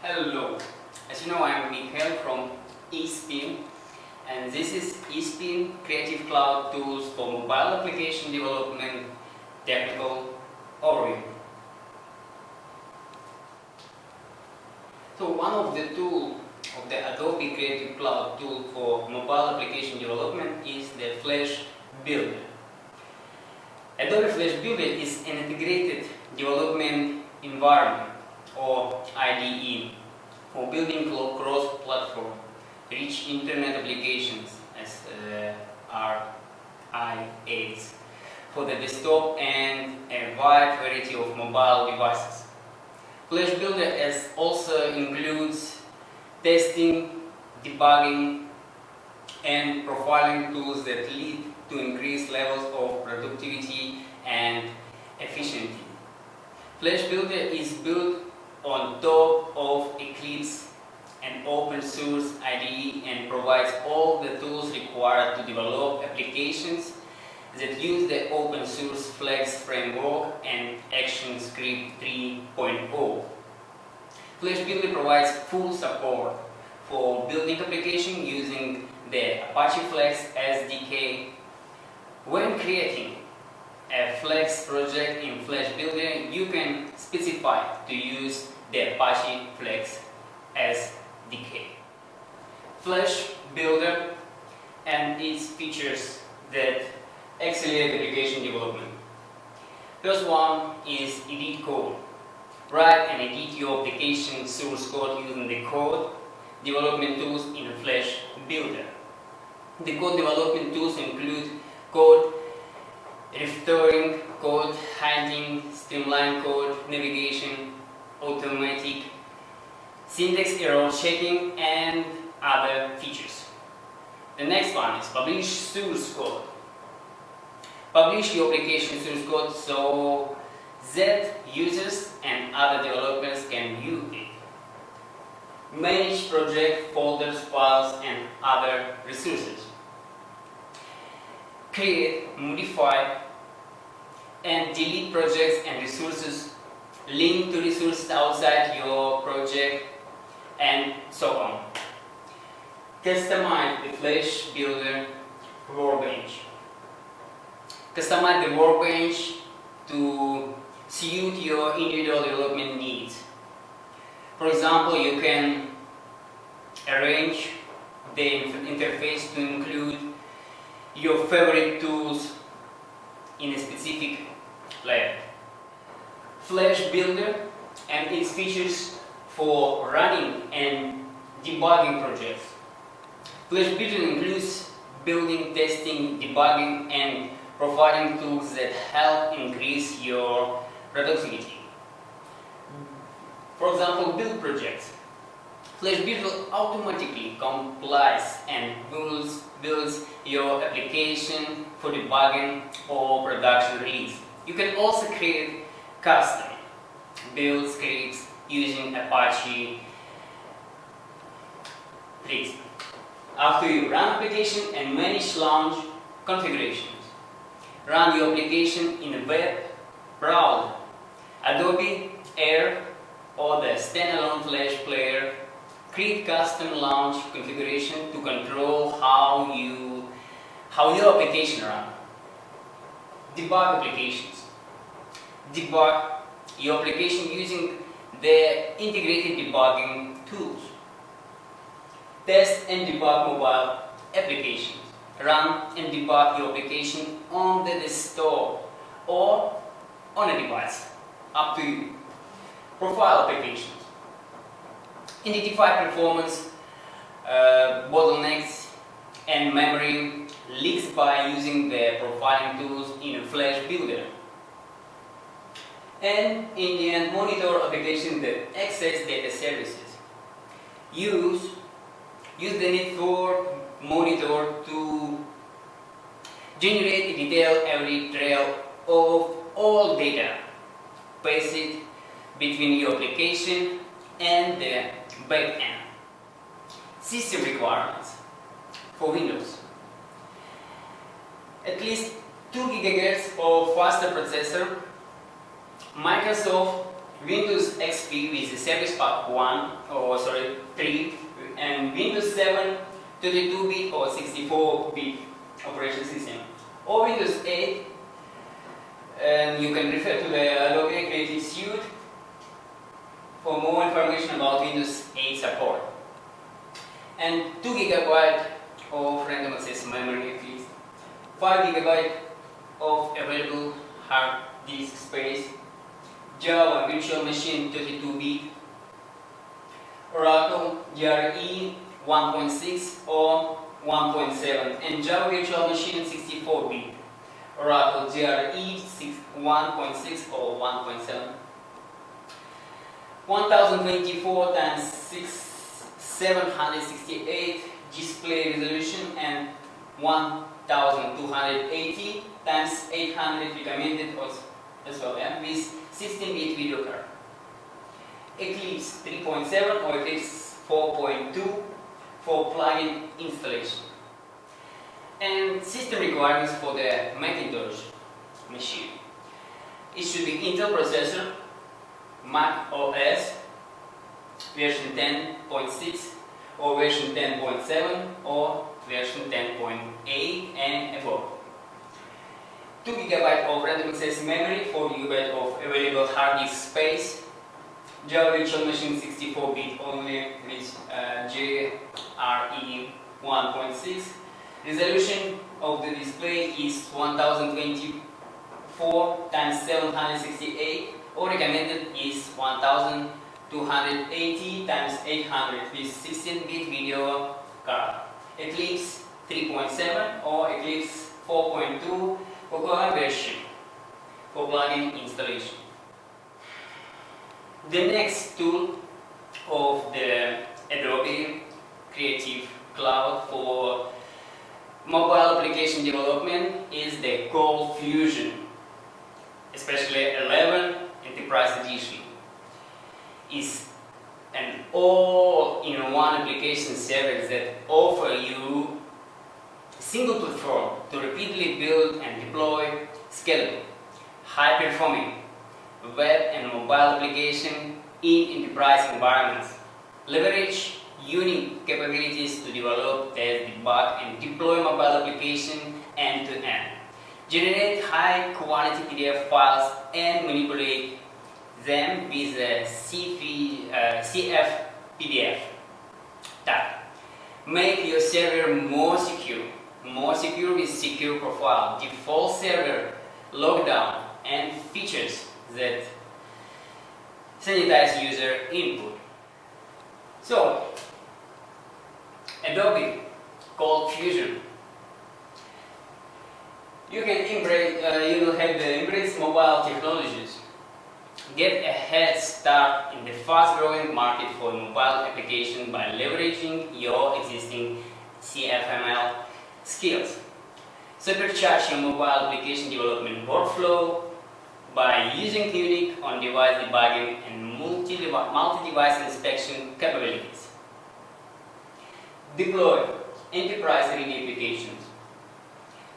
Hello, as you know, I'm Mikhail from eSpin, and this is eSpin Creative Cloud Tools for Mobile Application Development Technical Overview. So one of the tools of the Adobe Creative Cloud tool for mobile application development is the Flash Builder. Adobe Flash Builder is an integrated development environment, or IDE, for building cross-platform, rich internet applications as RIAs for the desktop and a wide variety of mobile devices. Flash Builder also includes testing, debugging, and profiling tools that lead to increased levels of productivity and efficiency. Flash Builder is built on top of Eclipse, an open source IDE, and provides all the tools required to develop applications that use the open source Flex framework and ActionScript 3.0. Flash Builder provides full support for building applications using the Apache Flex SDK. When creating a Flex project in Flash Builder, you can specify to use the Apache Flex SDK. Flash Builder and its features that accelerate application development. First one is edit code. Write and edit your application source code using the code development tools in Flash Builder. The code development tools include code refactoring, code hiding, streamline code navigation, automatic syntax error checking, and other features. The next one is publish source code. Publish your application source code so that users and other developers can view it. Manage project folders, files, and other resources. Create, modify, and delete projects and resources, link to resources outside your project, and so on. Customize the Flash Builder workbench. Customize the workbench to suit your individual development needs. For example, you can arrange the interface to include your favorite tools in a specific layer. Flash Builder and its features for running and debugging projects. Flash Builder includes building, testing, debugging, and providing tools that help increase your productivity. For example, build projects. Flash Builder automatically compiles and builds your application for debugging or production release. You can also create custom build scripts using Apache Flex. After you run application and manage launch configurations, run your application in a web browser, Adobe Air, or the standalone Flash player. Create custom launch configuration to control how your application runs. Debug applications. Debug your application using the integrated debugging tools. Test and debug mobile applications. Run and debug your application on the desktop or on a device. Up to you. Profile applications. Identify performance bottlenecks and memory leaks by using the profiling tools in Flash Builder. And in the end, monitor applications that access data services. Use the network monitor to generate a detailed every trail of all data. Pass it between your application and the backend. System requirements for Windows. At least 2 GHz of faster processor. Microsoft Windows XP with the Service Pack 3, and Windows 7 32-bit or 64-bit operation system, or Windows 8, and you can refer to the Adobe Creative Suite for more information about Windows 8 support. And 2 GB of random access memory at least, 5 GB of available hard disk space, Java Virtual Machine 32-bit, Oracle GRE 1.6 or 1.7, and Java Virtual Machine 64-bit, Oracle GRE 1.6 or 1.7, 1024 times 768 display resolution, and 1280 times 800 recommended as well, yeah, with 16-bit video card. Eclipse 3.7 or Eclipse 4.2 for plugin installation. And system requirements for the Macintosh machine. It should be Intel processor, Mac OS version 10.6 or version 10.7 or version 10.8 and above. 2 GB of random access memory, 4 GB of available hard disk space, Java Virtual Machine 64-bit only with GRE 1.6. Resolution of the display is 1024 times 768, or recommended is 1280 times 800 with 16-bit video card. Eclipse 3.7 or Eclipse 4.2 for version for plugin installation. The next tool of the Adobe Creative Cloud for mobile application development is the ColdFusion, especially 11 Enterprise Edition. Is an all-in-one application service that offer you a single platform to repeatedly build and deploy scalable, high-performing web and mobile application in enterprise environments. Leverage unique capabilities to develop, test, debug, and deploy mobile application end-to-end. Generate high-quality PDF files and manipulate them with a CF-PDF tag. Make your server more secure with secure profile, default server lockdown, and features that sanitize user input. So, Adobe ColdFusion. You can embrace mobile technologies. Get a head start in the fast-growing market for mobile application by leveraging your existing CFML skills. Supercharge your mobile application development workflow by using unique on-device debugging and multi-device inspection capabilities. Deploy enterprise-ready applications.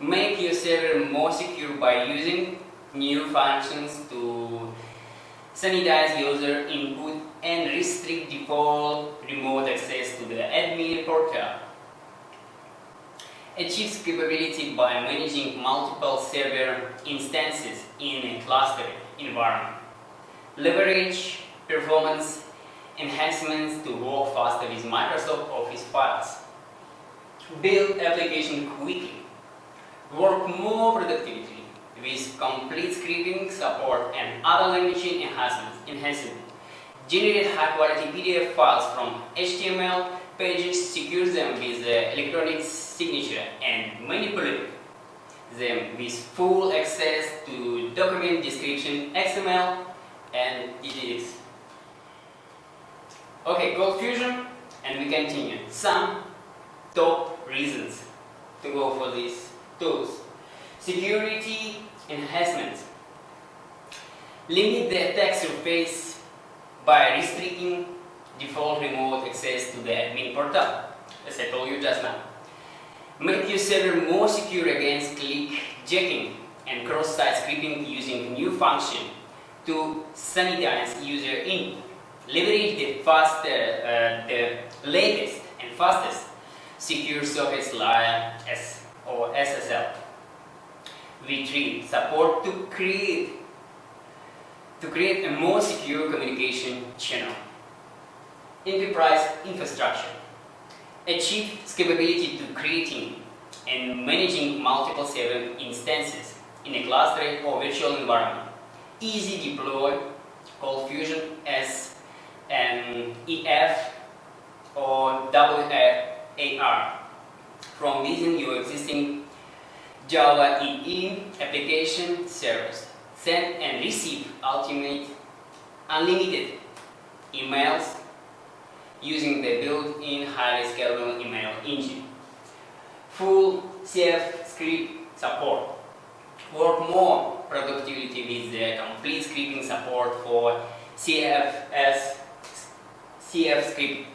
Make your server more secure by using new functions to sanitize user input and restrict default remote access to the admin portal. Achieve scalability by managing multiple server instances in a clustered environment. Leverage performance enhancements to work faster with Microsoft Office files. Build application quickly. Work more productively with complete scripting support and other language enhancement. Generate high-quality PDF files from HTML pages, secure them with electronic signature, and manipulate them with full access to document description, XML, and DDX. Okay, ColdFusion, and we continue. Some top reasons to go for these tools. Security enhancements. Limit the attack surface by restricting default remote access to the admin portal, as I told you just now. Make your server more secure against click jacking and cross-site scripting using new function to sanitize user input. Leverage the latest and fastest secure sockets like SSL. V3 support to create a more secure communication channel. Enterprise infrastructure. Achieve scalability to creating and managing multiple server instances in a cluster or virtual environment. Easy deploy ColdFusion as an EF or WAR from within your existing Java EE application servers. Send and receive unlimited emails using the built-in highly scalable email engine. Full CF script support. Work more productivity with the complete scripting support for CF script.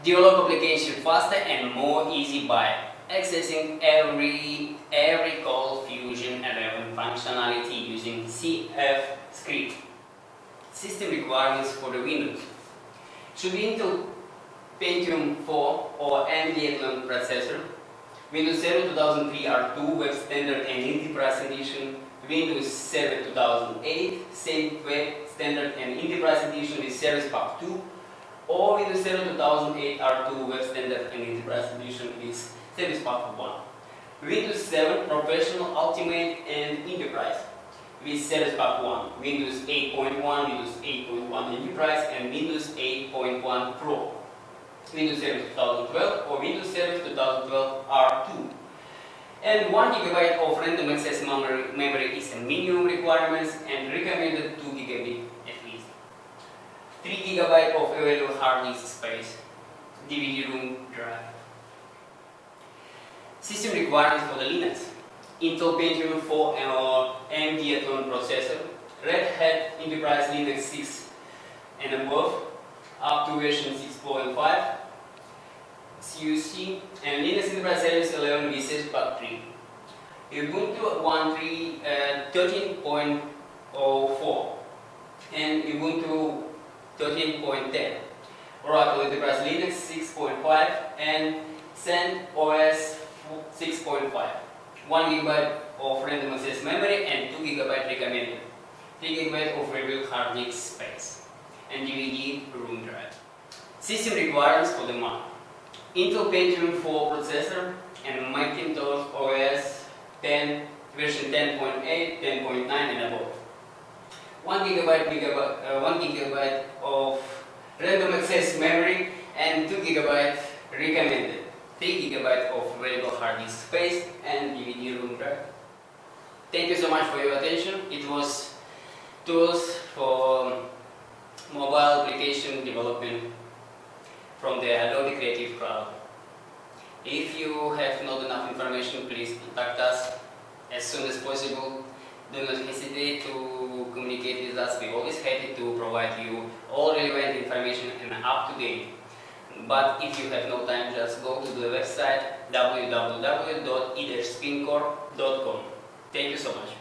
Develop application faster and more easy by accessing every ColdFusion 11 functionality using CF script. System requirements for the Windows. Should be Intel Pentium 4 or AMD Athlon processor. Windows Server 2003 R2 Web Standard and Enterprise Edition. Windows Server 2008 same Web Standard and Enterprise Edition with Service Pack 2, or Windows Server 2008 R2 Web Standard and Enterprise Edition with Service Pack 1. Windows 7 Professional, Ultimate and Enterprise with Service Pack 1. Windows 8.1, Windows 8.1 Enterprise and Windows 8.1 Pro. Windows Server 2012 or Windows Server 2012 R2. And 1 GB of random access memory is a minimum requirements and recommended 2 GB at least. 3 GB of available hard disk space, DVD room drive. System requirements for the Linux. Intel Pentium 4 or AMD Athlon processor, Red Hat Enterprise Linux 6 and above, up to version 6.5, CUC, and Linux Enterprise Service 11 with Service Pack 3. Ubuntu 13.04 and Ubuntu 13.10. Oracle Enterprise Linux 6.5 and CentOS 6.5. 1 GB of random access memory and 2 GB recommended. 3 GB of available hard disk space and DVD room drive. System requirements for the Mac. Intel Pentium 4 processor and Macintosh OS 10 version 10.8, 10.9 and above. 1 GB of random access memory and 2 GB recommended. 3 GB of available hard disk space and DVD room drive. Thank you so much for your attention. It was tools for mobile application development from the Adobe Creative Cloud. If you have not enough information, please contact us as soon as possible. Do not hesitate to communicate with us. We're always happy to provide you all relevant information and up to date. But if you have no time, just go to the website www.espincorp.com. Thank you so much.